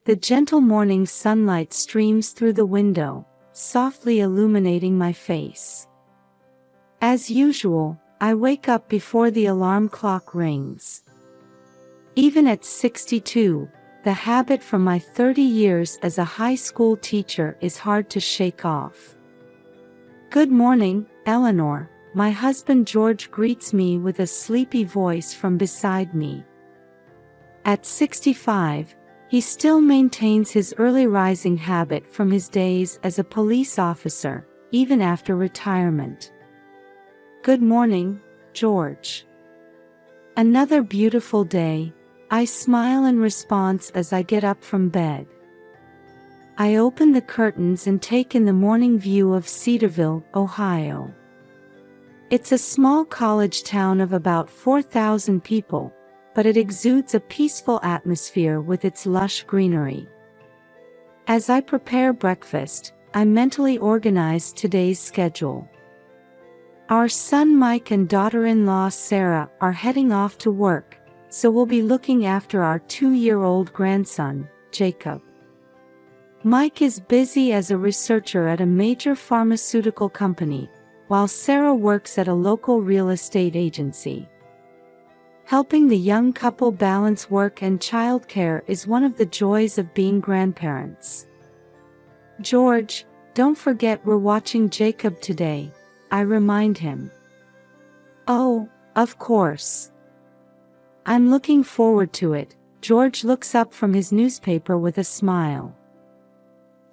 The gentle morning sunlight streams through the window, softly illuminating my face. As usual, I wake up before the alarm clock rings. Even at 62, the habit from my 30 years as a high school teacher is hard to shake off. "Good morning, Eleanor," my husband George greets me with a sleepy voice from beside me. At 65, he still maintains his early rising habit from his days as a police officer, even after retirement. "Good morning, George." "Another beautiful day," I smile in response as I get up from bed. I open the curtains and take in the morning view of Cedarville, Ohio. It's a small college town of about 4,000 people, but it exudes a peaceful atmosphere with its lush greenery. As I prepare breakfast, I mentally organize today's schedule. Our son Mike and daughter-in-law Sarah are heading off to work, so we'll be looking after our 2-year-old grandson, Jacob. Mike is busy as a researcher at a major pharmaceutical company, while Sarah works at a local real estate agency. Helping the young couple balance work and childcare is one of the joys of being grandparents. "George, don't forget we're watching Jacob today," I remind him. "Oh, of course. I'm looking forward to it." George looks up from his newspaper with a smile.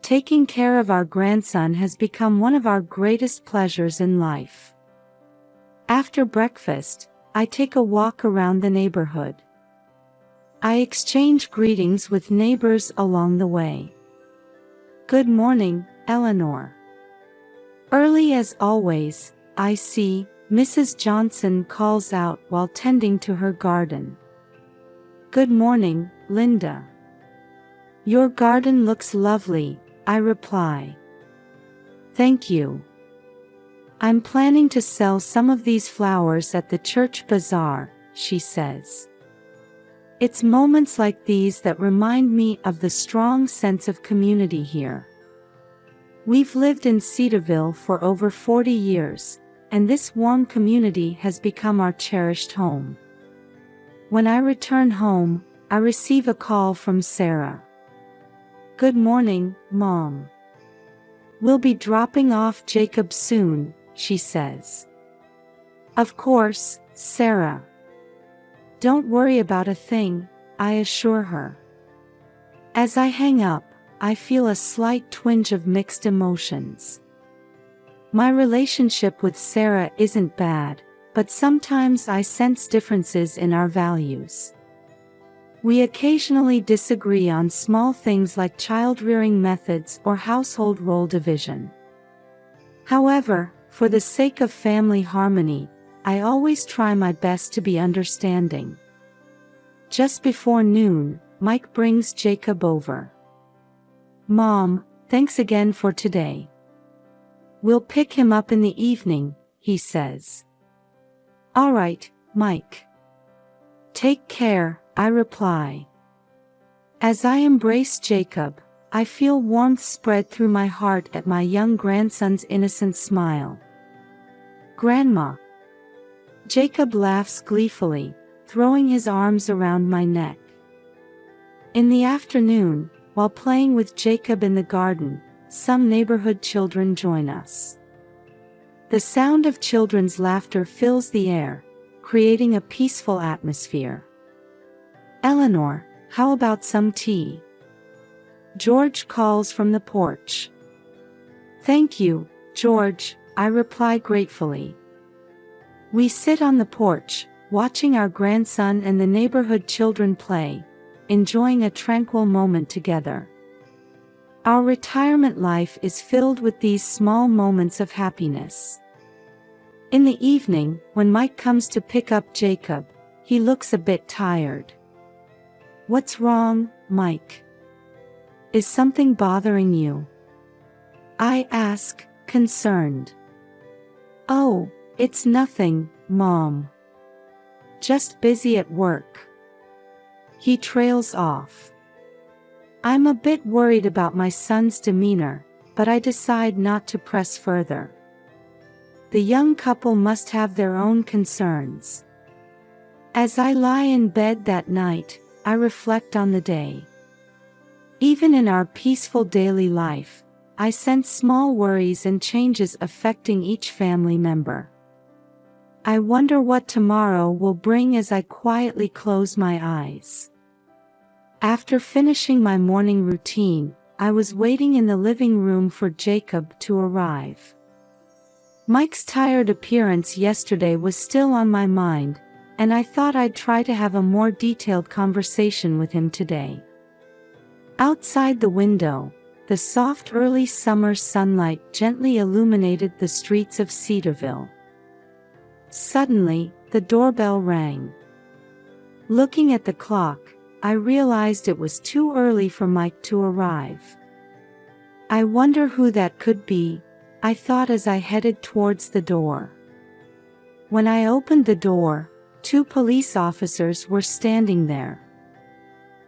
Taking care of our grandson has become one of our greatest pleasures in life. After breakfast, I take a walk around the neighborhood. I exchange greetings with neighbors along the way. "Good morning, Eleanor." Early as always, I see Mrs. Johnson calls out while tending to her garden. "Good morning, Linda." "Your garden looks lovely," I reply. "Thank you. I'm planning to sell some of these flowers at the church bazaar," she says. It's moments like these that remind me of the strong sense of community here. We've lived in Cedarville for over 40 years, and this warm community has become our cherished home. When I return home, I receive a call from Sarah. "Good morning, Mom. We'll be dropping off Jacob soon," she says. "Of course, Sarah. Don't worry about a thing," I assure her. As I hang up, I feel a slight twinge of mixed emotions. My relationship with Sarah isn't bad, but sometimes I sense differences in our values. We occasionally disagree on small things like child-rearing methods or household role division. However, for the sake of family harmony, I always try my best to be understanding. Just before noon, Mike brings Jacob over. "Mom, thanks again for today. We'll pick him up in the evening," he says. "All right, Mike. Take care," I reply. As I embrace Jacob, I feel warmth spread through my heart at my young grandson's innocent smile. "Grandma." Jacob laughs gleefully, throwing his arms around my neck. In the afternoon, while playing with Jacob in the garden, some neighborhood children join us. The sound of children's laughter fills the air, creating a peaceful atmosphere. "Eleanor, how about some tea?" George calls from the porch. "Thank you, George," I reply gratefully. We sit on the porch, watching our grandson and the neighborhood children play, enjoying a tranquil moment together. Our retirement life is filled with these small moments of happiness. In the evening, when Mike comes to pick up Jacob, he looks a bit tired. "What's wrong, Mike? Is something bothering you?" I ask, concerned. "Oh, it's nothing, Mom. Just busy at work." He trails off. I'm a bit worried about my son's demeanor, but I decide not to press further. The young couple must have their own concerns. As I lie in bed that night, I reflect on the day. Even in our peaceful daily life, I sense small worries and changes affecting each family member. I wonder what tomorrow will bring as I quietly close my eyes. After finishing my morning routine, I was waiting in the living room for Jacob to arrive. Mike's tired appearance yesterday was still on my mind, and I thought I'd try to have a more detailed conversation with him today. Outside the window, the soft early summer sunlight gently illuminated the streets of Cedarville. Suddenly, the doorbell rang. Looking at the clock, I realized it was too early for Mike to arrive. I wonder who that could be, I thought as I headed towards the door. When I opened the door, 2 police officers were standing there.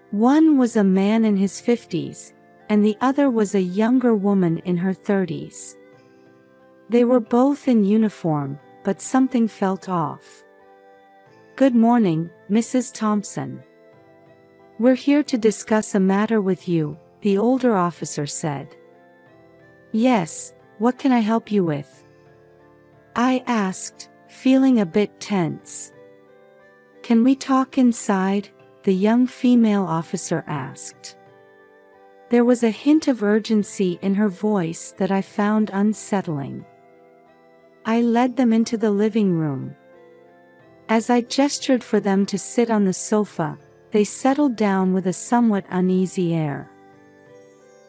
One was a man in his 50s, and the other was a younger woman in her 30s. They were both in uniform, but something felt off. "Good morning, Mrs. Thompson. We're here to discuss a matter with you," the older officer said. "Yes, what can I help you with?" I asked, feeling a bit tense. "Can we talk inside?" the young female officer asked. There was a hint of urgency in her voice that I found unsettling. I led them into the living room. As I gestured for them to sit on the sofa, they settled down with a somewhat uneasy air.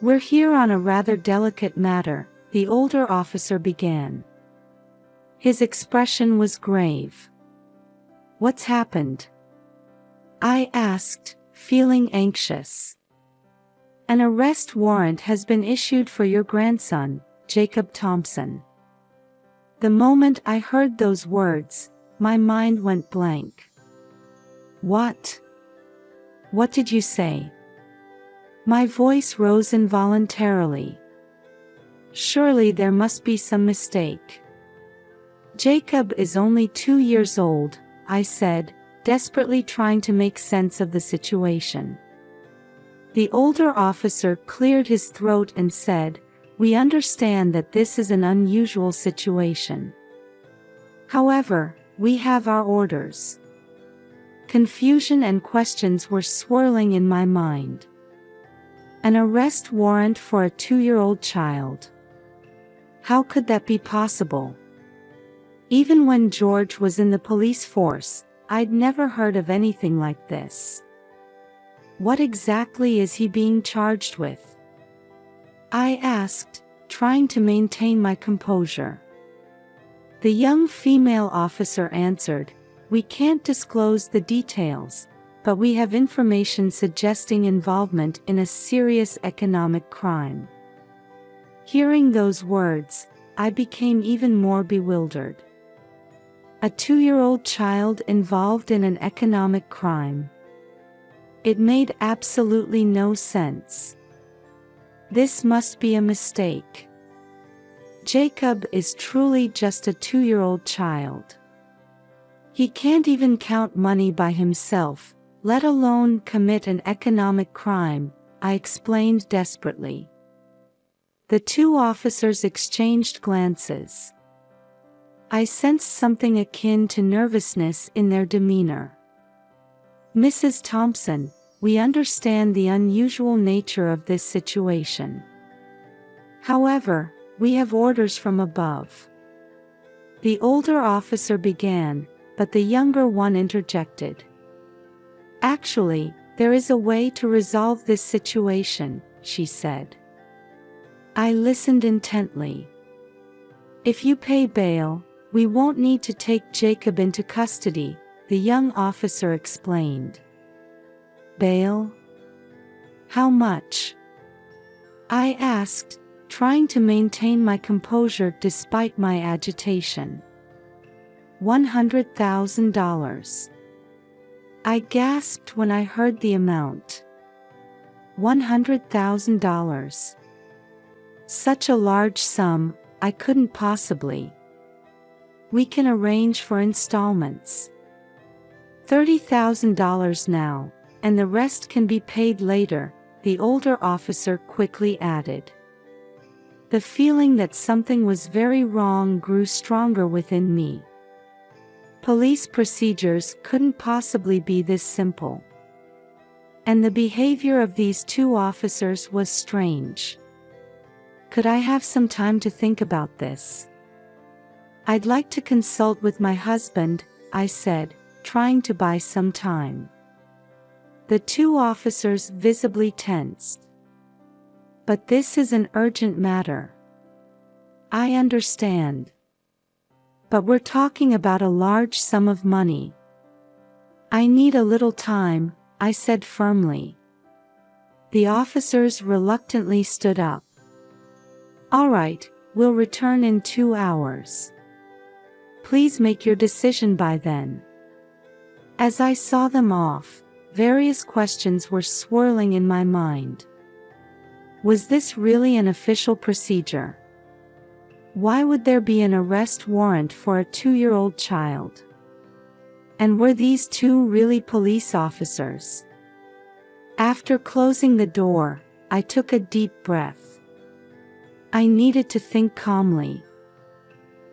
"We're here on a rather delicate matter," the older officer began. His expression was grave. "What's happened?" I asked, feeling anxious. "An arrest warrant has been issued for your grandson, Jacob Thompson." The moment I heard those words, my mind went blank. "What? What did you say?" My voice rose involuntarily. Surely there must be some mistake. "Jacob is only 2 years old," I said, desperately trying to make sense of the situation. The older officer cleared his throat and said, "We understand that this is an unusual situation. However, we have our orders." Confusion and questions were swirling in my mind. An arrest warrant for a 2-year-old child. How could that be possible? Even when George was in the police force, I'd never heard of anything like this. What exactly is he being charged with? I asked, trying to maintain my composure. The young female officer answered, "We can't disclose the details, but we have information suggesting involvement in a serious economic crime." Hearing those words, I became even more bewildered. A 2-year-old child involved in an economic crime. It made absolutely no sense. This must be a mistake. Jacob is truly just a 2-year-old child. He can't even count money by himself, let alone commit an economic crime, I explained desperately. The 2 officers exchanged glances. I sensed something akin to nervousness in their demeanor. "Mrs. Thompson, we understand the unusual nature of this situation. However, we have orders from above." The older officer began, but the younger one interjected. "Actually, there is a way to resolve this situation," she said. I listened intently. "If you pay bail, we won't need to take Jacob into custody," the young officer explained. "Bail? How much?" I asked, trying to maintain my composure despite my agitation. $100,000. I gasped when I heard the amount. $100,000. Such a large sum, I couldn't possibly. We can arrange for installments. $30,000 now, and the rest can be paid later, the older officer quickly added. The feeling that something was very wrong grew stronger within me. Police procedures couldn't possibly be this simple. And the behavior of these two officers was strange. Could I have some time to think about this? I'd like to consult with my husband, I said, trying to buy some time. The two officers visibly tensed. But this is an urgent matter. I understand. But we're talking about a large sum of money. I need a little time, I said firmly. The officers reluctantly stood up. All right, we'll return in 2 hours. Please make your decision by then. As I saw them off, various questions were swirling in my mind. Was this really an official procedure? Why would there be an arrest warrant for a 2-year-old child? And were these two really police officers? After closing the door, I took a deep breath. I needed to think calmly.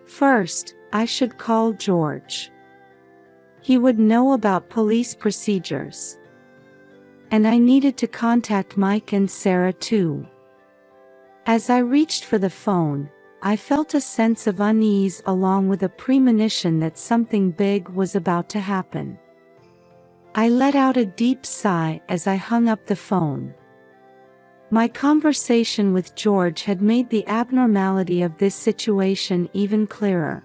First, I should call George. He would know about police procedures. And I needed to contact Mike and Sarah too. As I reached for the phone, I felt a sense of unease along with a premonition that something big was about to happen. I let out a deep sigh as I hung up the phone. My conversation with George had made the abnormality of this situation even clearer.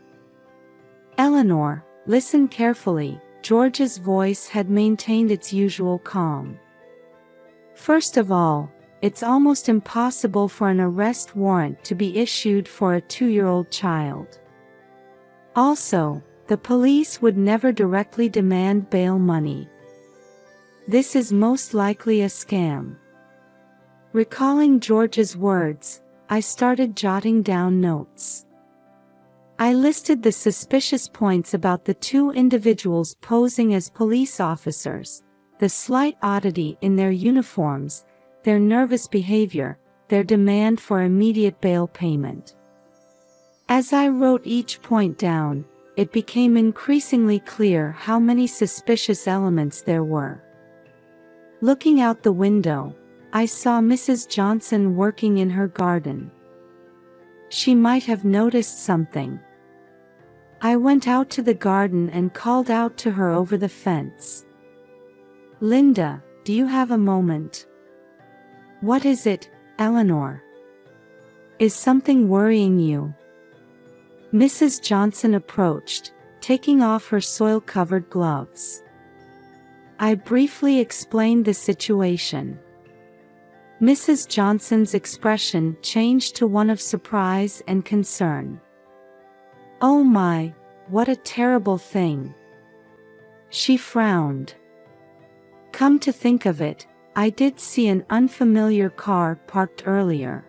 Eleanor, listen carefully, George's voice had maintained its usual calm. First of all, it's almost impossible for an arrest warrant to be issued for a 2-year-old child. Also, the police would never directly demand bail money. This is most likely a scam. Recalling George's words, I started jotting down notes. I listed the suspicious points about the two individuals posing as police officers, the slight oddity in their uniforms, their nervous behavior, their demand for immediate bail payment. As I wrote each point down, it became increasingly clear how many suspicious elements there were. Looking out the window, I saw Mrs. Johnson working in her garden. She might have noticed something. I went out to the garden and called out to her over the fence. Linda, do you have a moment? What is it, Eleanor? Is something worrying you? Mrs. Johnson approached, taking off her soil-covered gloves. I briefly explained the situation. Mrs. Johnson's expression changed to one of surprise and concern. Oh my, what a terrible thing. She frowned. Come to think of it, I did see an unfamiliar car parked earlier.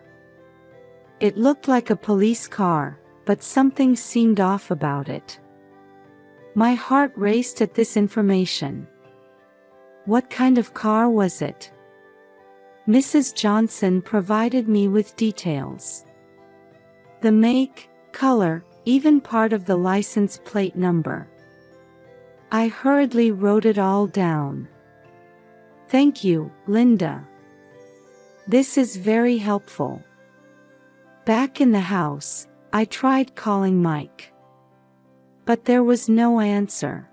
It looked like a police car, but something seemed off about it. My heart raced at this information. What kind of car was it? Mrs. Johnson provided me with details. The make, color, even part of the license plate number. I hurriedly wrote it all down. Thank you, Linda. This is very helpful. Back in the house, I tried calling Mike. But there was no answer.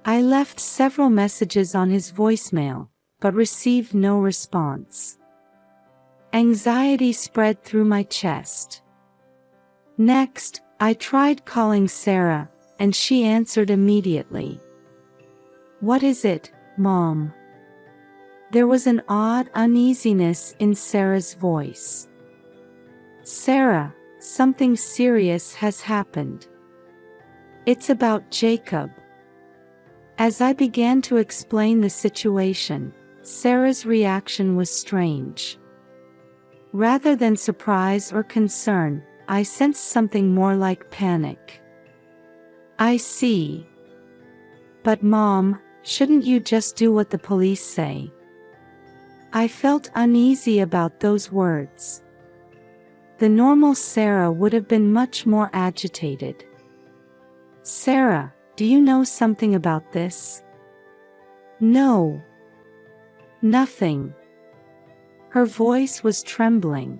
I left several messages on his voicemail, but received no response. Anxiety spread through my chest. Next, I tried calling Sarah, and she answered immediately. What is it, Mom? There was an odd uneasiness in Sarah's voice. Sarah, something serious has happened. It's about Jacob. As I began to explain the situation, Sarah's reaction was strange. Rather than surprise or concern, I sensed something more like panic. I see. But Mom, shouldn't you just do what the police say? I felt uneasy about those words. The normal Sarah would have been much more agitated. Sarah, do you know something about this? No. Nothing. Her voice was trembling.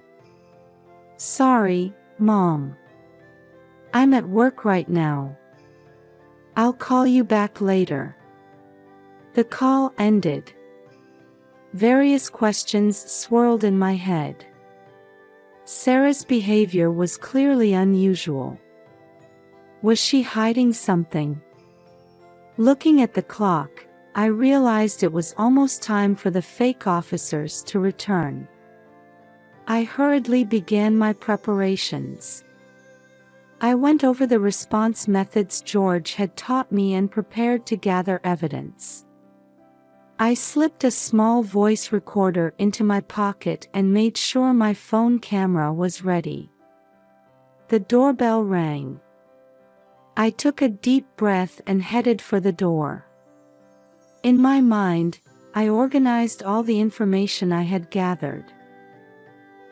Sorry, Mom. I'm at work right now. I'll call you back later. The call ended. Various questions swirled in my head. Sarah's behavior was clearly unusual. Was she hiding something? Looking at the clock, I realized it was almost time for the fake officers to return. I hurriedly began my preparations. I went over the response methods George had taught me and prepared to gather evidence. I slipped a small voice recorder into my pocket and made sure my phone camera was ready. The doorbell rang. I took a deep breath and headed for the door. In my mind, I organized all the information I had gathered.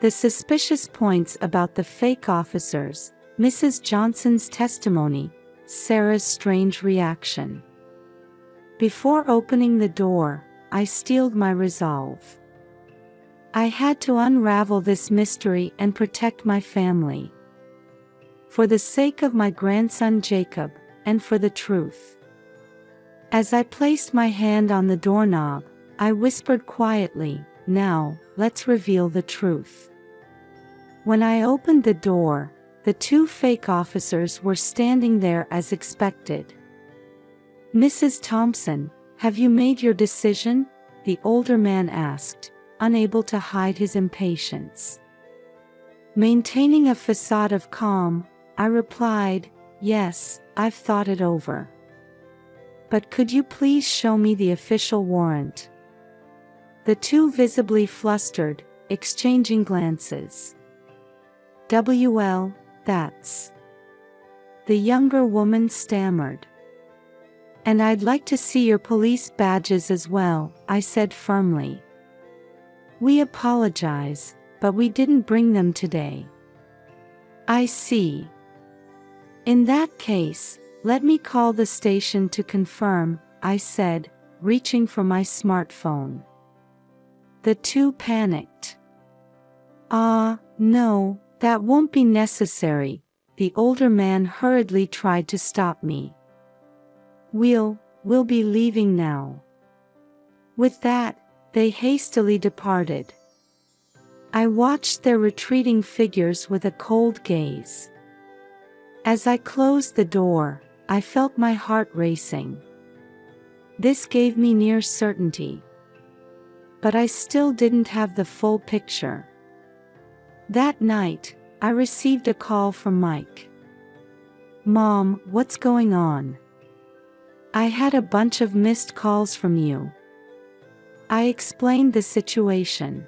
The suspicious points about the fake officers, Mrs. Johnson's testimony, Sarah's strange reaction. Before opening the door, I steeled my resolve. I had to unravel this mystery and protect my family. For the sake of my grandson Jacob, and for the truth. As I placed my hand on the doorknob, I whispered quietly, "Now, let's reveal the truth." When I opened the door, the two fake officers were standing there as expected. "Mrs. Thompson, have you made your decision?" the older man asked, unable to hide his impatience. Maintaining a facade of calm, I replied, "Yes, I've thought it over. But could you please show me the official warrant?" The two visibly flustered, exchanging glances. "Well, that's..." the younger woman stammered. "And I'd like to see your police badges as well," I said firmly. "We apologize, but we didn't bring them today." "I see. In that case, let me call the station to confirm," I said, reaching for my smartphone. The two panicked. No, that won't be necessary," the older man hurriedly tried to stop me. We'll be leaving now." With that, they hastily departed. I watched their retreating figures with a cold gaze. As I closed the door, I felt my heart racing. This gave me near certainty. But I still didn't have the full picture. That night, I received a call from Mike. "Mom, what's going on? I had a bunch of missed calls from you." I explained the situation.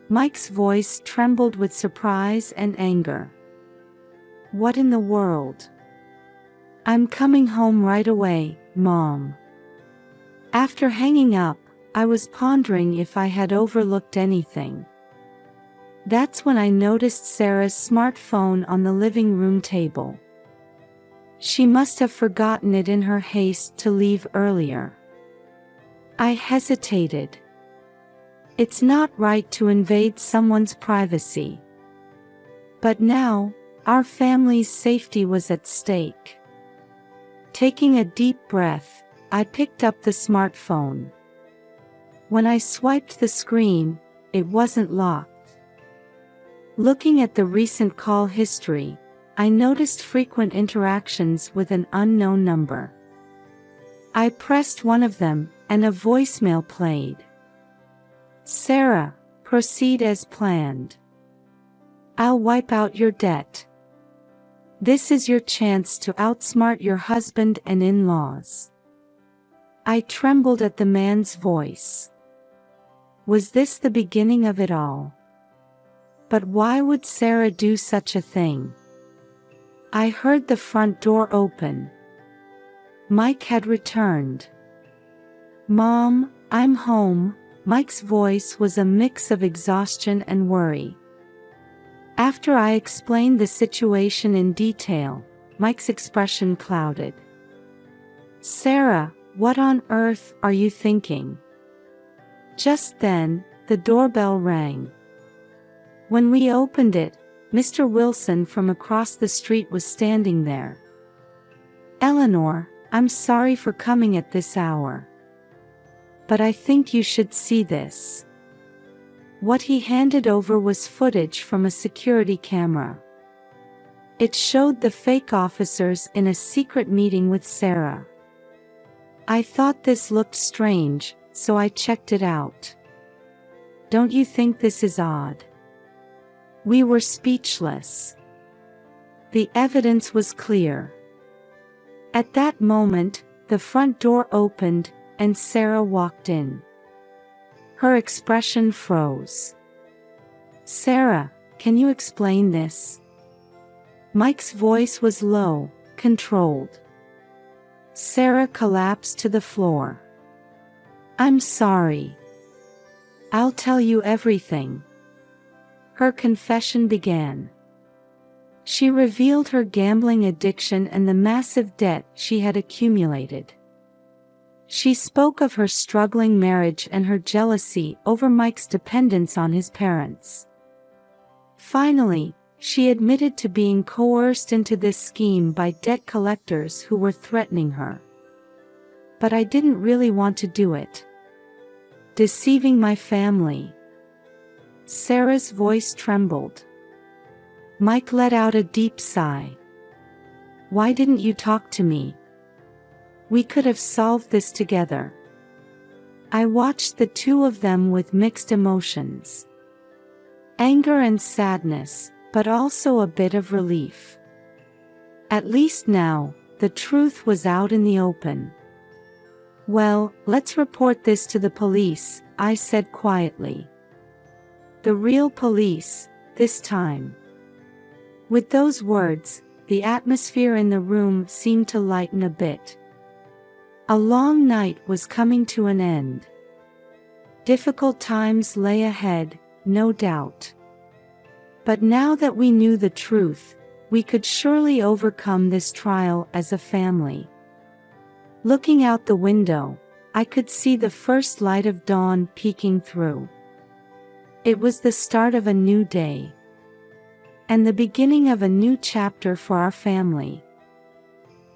Mike's voice trembled with surprise and anger. "What in the world?" "I'm coming home right away, Mom." After hanging up, I was pondering if I had overlooked anything. That's when I noticed Sarah's smartphone on the living room table. She must have forgotten it in her haste to leave earlier. I hesitated. It's not right to invade someone's privacy. But now, our family's safety was at stake. Taking a deep breath, I picked up the smartphone. When I swiped the screen, it wasn't locked. Looking at the recent call history, I noticed frequent interactions with an unknown number. I pressed one of them, and a voicemail played. "Sarah, proceed as planned. I'll wipe out your debt. This is your chance to outsmart your husband and in-laws." I trembled at the man's voice. Was this the beginning of it all? But why would Sarah do such a thing? I heard the front door open. Mike had returned. "Mom, I'm home." Mike's voice was a mix of exhaustion and worry. After I explained the situation in detail, Mike's expression clouded. "Sarah, what on earth are you thinking?" Just then, the doorbell rang. When we opened it, Mr. Wilson from across the street was standing there. "Eleanor, I'm sorry for coming at this hour. But I think you should see this." What he handed over was footage from a security camera. It showed the fake officers in a secret meeting with Sarah. I thought this looked strange, so I checked it out. Don't you think this is odd? We were speechless. The evidence was clear. At that moment, the front door opened, and Sarah walked in. Her expression froze. "Sarah, can you explain this?" Mike's voice was low, controlled. Sarah collapsed to the floor. "I'm sorry. I'll tell you everything." Her confession began. She revealed her gambling addiction and the massive debt she had accumulated. She spoke of her struggling marriage and her jealousy over Mike's dependence on his parents. Finally, she admitted to being coerced into this scheme by debt collectors who were threatening her. "But I didn't really want to do it. Deceiving my family." Sarah's voice trembled. Mike let out a deep sigh. "Why didn't you talk to me? We could have solved this together." I watched the two of them with mixed emotions. Anger and sadness, but also a bit of relief. At least now, the truth was out in the open. "Well, let's report this to the police," I said quietly. "The real police, this time." With those words, the atmosphere in the room seemed to lighten a bit. A long night was coming to an end. Difficult times lay ahead, no doubt. But now that we knew the truth, we could surely overcome this trial as a family. Looking out the window, I could see the first light of dawn peeking through. It was the start of a new day. And the beginning of a new chapter for our family.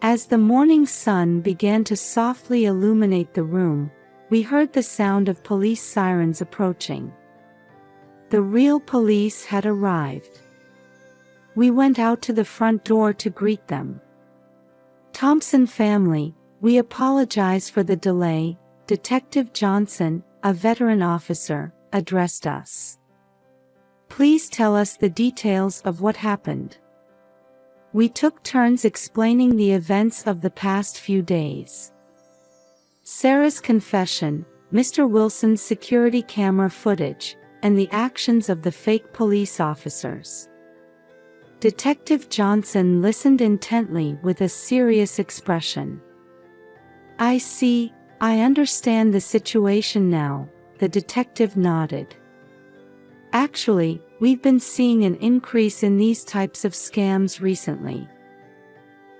As the morning sun began to softly illuminate the room, we heard the sound of police sirens approaching. The real police had arrived. We went out to the front door to greet them. "Thompson family, we apologize for the delay," Detective Johnson, a veteran officer, addressed us. "Please tell us the details of what happened." We took turns explaining the events of the past few days. Sarah's confession, Mr. Wilson's security camera footage, and the actions of the fake police officers. Detective Johnson listened intently with a serious expression. "I see, I understand the situation now," the detective nodded. "Actually, we've been seeing an increase in these types of scams recently.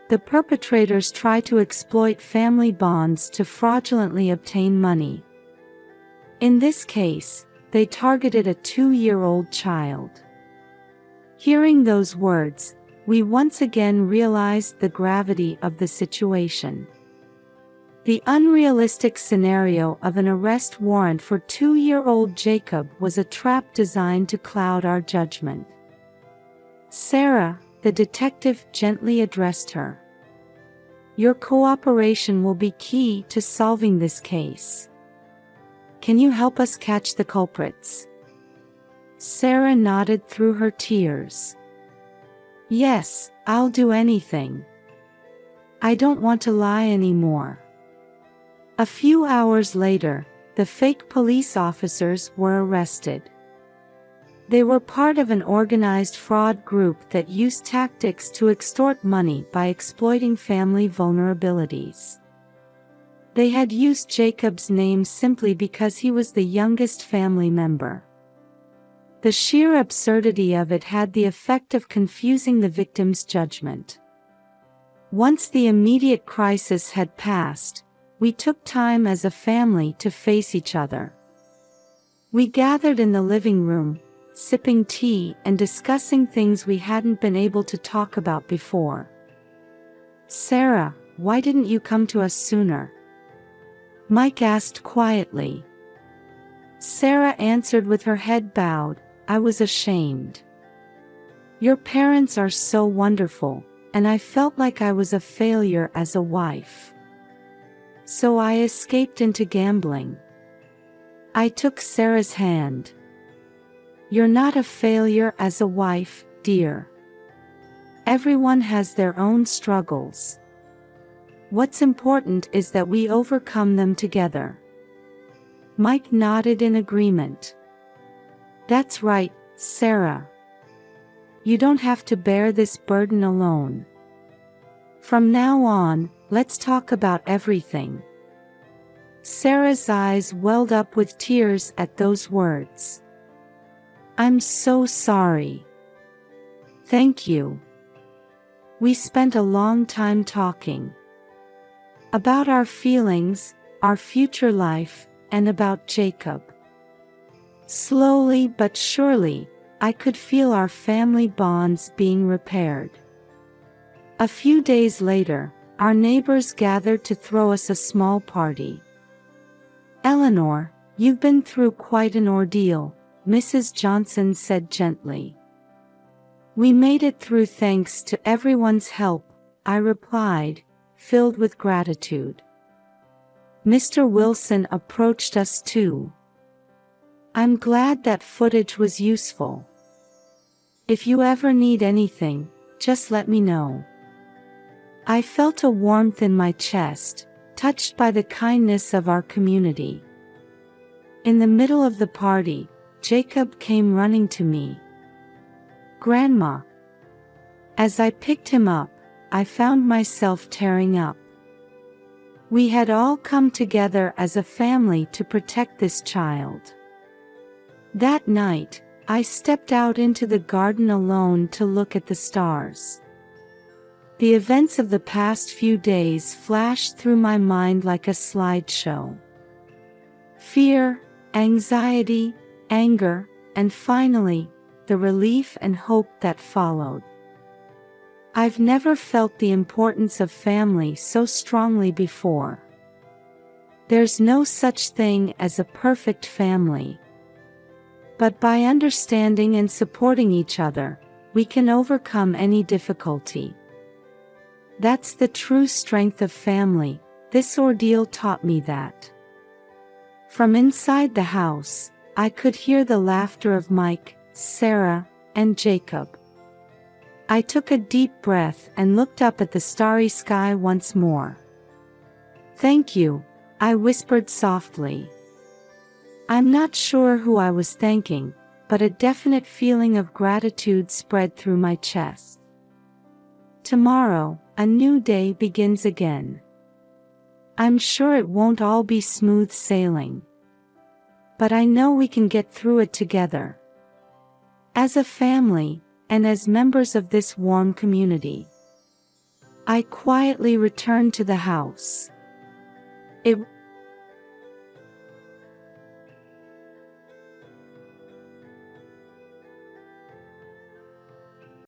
The perpetrators try to exploit family bonds to fraudulently obtain money. In this case, they targeted a 2-year-old child." Hearing those words, we once again realized the gravity of the situation. The unrealistic scenario of an arrest warrant for 2-year-old Jacob was a trap designed to cloud our judgment. "Sarah," the detective gently addressed her. "Your cooperation will be key to solving this case. Can you help us catch the culprits?" Sarah nodded through her tears. "Yes, I'll do anything. I don't want to lie anymore." A few hours later, the fake police officers were arrested. They were part of an organized fraud group that used tactics to extort money by exploiting family vulnerabilities. They had used Jacob's name simply because he was the youngest family member. The sheer absurdity of it had the effect of confusing the victim's judgment. Once the immediate crisis had passed, we took time as a family to face each other. We gathered in the living room, sipping tea and discussing things we hadn't been able to talk about before. "Sarah, why didn't you come to us sooner?" Mike asked quietly. Sarah answered with her head bowed, "I was ashamed. Your parents are so wonderful, and I felt like I was a failure as a wife. So I escaped into gambling." I took Sarah's hand. "You're not a failure as a wife, dear. Everyone has their own struggles. What's important is that we overcome them together." Mike nodded in agreement. "That's right, Sarah. You don't have to bear this burden alone. From now on, let's talk about everything." Sarah's eyes welled up with tears at those words. "I'm so sorry." "Thank you." We spent a long time talking. About our feelings, our future life, and about Jacob. Slowly but surely, I could feel our family bonds being repaired. A few days later, our neighbors gathered to throw us a small party. "Eleanor, you've been through quite an ordeal," Mrs. Johnson said gently. "We made it through thanks to everyone's help," I replied, filled with gratitude. Mr. Wilson approached us too. "I'm glad that footage was useful. If you ever need anything, just let me know." I felt a warmth in my chest, touched by the kindness of our community. In the middle of the party, Jacob came running to me. "Grandma." As I picked him up, I found myself tearing up. We had all come together as a family to protect this child. That night, I stepped out into the garden alone to look at the stars. The events of the past few days flashed through my mind like a slideshow. Fear, anxiety, anger, and finally, the relief and hope that followed. I've never felt the importance of family so strongly before. There's no such thing as a perfect family. But by understanding and supporting each other, we can overcome any difficulty. That's the true strength of family. This ordeal taught me that. From inside the house, I could hear the laughter of Mike, Sarah, and Jacob. I took a deep breath and looked up at the starry sky once more. "Thank you," I whispered softly. I'm not sure who I was thanking, but a definite feeling of gratitude spread through my chest. Tomorrow, a new day begins again. I'm sure it won't all be smooth sailing. But I know we can get through it together. As a family, and as members of this warm community. I quietly returned to the house. It